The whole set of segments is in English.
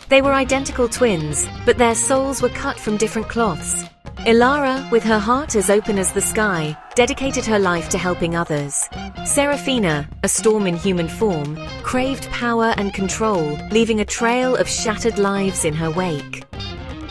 They were identical twins, but their souls were cut from different cloths. Ilara, with her heart as open as the sky, dedicated her life to helping others. Serafina, a storm in human form, craved power and control, leaving a trail of shattered lives in her wake.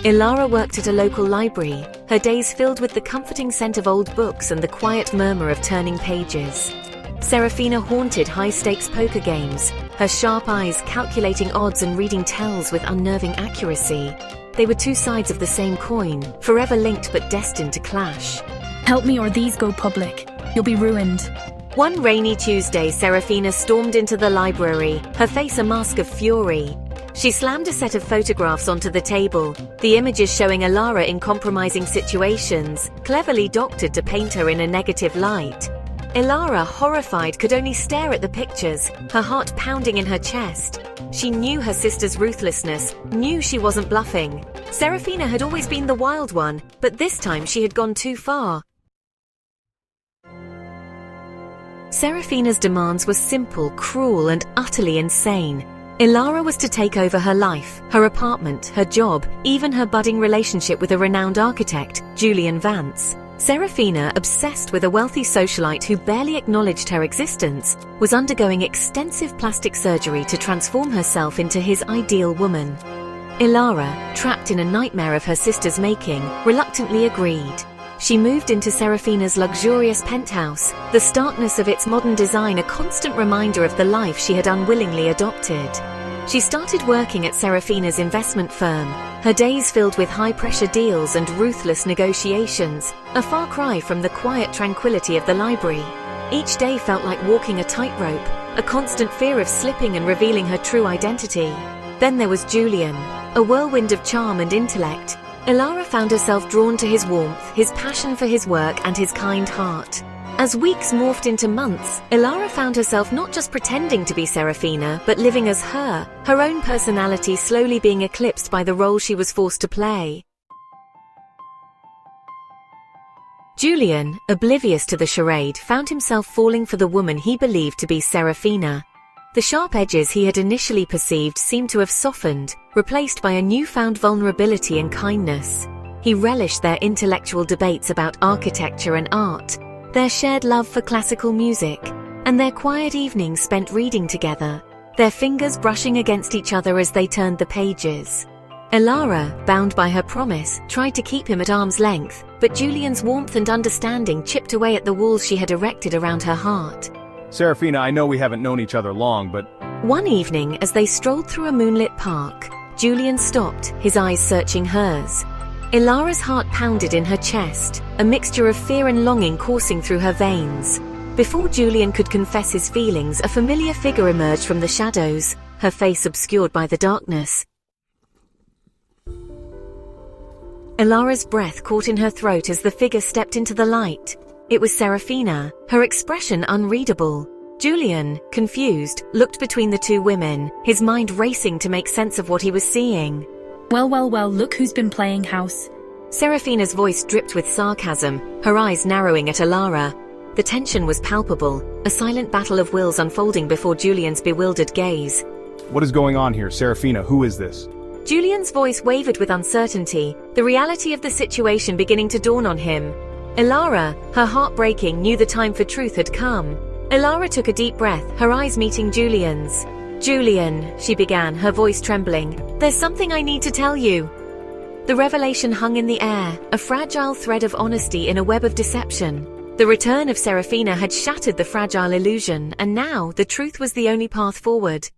Ilara worked at a local library, her days filled with the comforting scent of old books and the quiet murmur of turning pages. Serafina haunted high-stakes poker games, her sharp eyes calculating odds and reading tells with unnerving accuracy. They were two sides of the same coin, forever linked but destined to clash. Help me or these go public. You'll be ruined. One rainy Tuesday, Serafina stormed into the library, her face a mask of fury. She slammed a set of photographs onto the table, the images showing Ilara in compromising situations, cleverly doctored to paint her in a negative light. Ilara, horrified, could only stare at the pictures, her heart pounding in her chest. She knew her sister's ruthlessness, knew she wasn't bluffing. Serafina had always been the wild one, but this time she had gone too far. Serafina's demands were simple, cruel, and utterly insane. Ilara was to take over her life, her apartment, her job, even her budding relationship with a renowned architect, Julian Vance. Serafina, obsessed with a wealthy socialite who barely acknowledged her existence, was undergoing extensive plastic surgery to transform herself into his ideal woman. Ilara, trapped in a nightmare of her sister's making, reluctantly agreed. She moved into Serafina's luxurious penthouse, the starkness of its modern design a constant reminder of the life she had unwillingly adopted. She started working at Serafina's investment firm, her days filled with high-pressure deals and ruthless negotiations, a far cry from the quiet tranquility of the library. Each day felt like walking a tightrope, a constant fear of slipping and revealing her true identity. Then there was Julian, a whirlwind of charm and intellect. Ilara found herself drawn to his warmth, his passion for his work, and his kind heart. As weeks morphed into months, Ilara found herself not just pretending to be Serafina, but living as her own personality slowly being eclipsed by the role she was forced to play. Julian, oblivious to the charade, found himself falling for the woman he believed to be Serafina. The sharp edges he had initially perceived seemed to have softened, replaced by a newfound vulnerability and kindness. He relished their intellectual debates about architecture and art, their shared love for classical music, and their quiet evenings spent reading together, their fingers brushing against each other as they turned the pages. Ilara, bound by her promise, tried to keep him at arm's length, but Julian's warmth and understanding chipped away at the walls she had erected around her heart. Serafina, I know we haven't known each other long, but... One evening, as they strolled through a moonlit park, Julian stopped, his eyes searching hers. Ilara's heart pounded in her chest, a mixture of fear and longing coursing through her veins. Before Julian could confess his feelings, a familiar figure emerged from the shadows, her face obscured by the darkness. Ilara's breath caught in her throat as the figure stepped into the light. It was Serafina, her expression unreadable. Julian, confused, looked between the two women, his mind racing to make sense of what he was seeing. Well, look who's been playing house. Serafina's voice dripped with sarcasm, her eyes narrowing at Ilara. The tension was palpable, a silent battle of wills unfolding before Julian's bewildered gaze. What is going on here, Serafina? Who is this? Julian's voice wavered with uncertainty, the reality of the situation beginning to dawn on him. Ilara, her heart breaking, knew the time for truth had come. Ilara took a deep breath, her eyes meeting Julian's. "Julian," she began, her voice trembling, "there's something I need to tell you." The revelation hung in the air, a fragile thread of honesty in a web of deception. The return of Serafina had shattered the fragile illusion, and now the truth was the only path forward.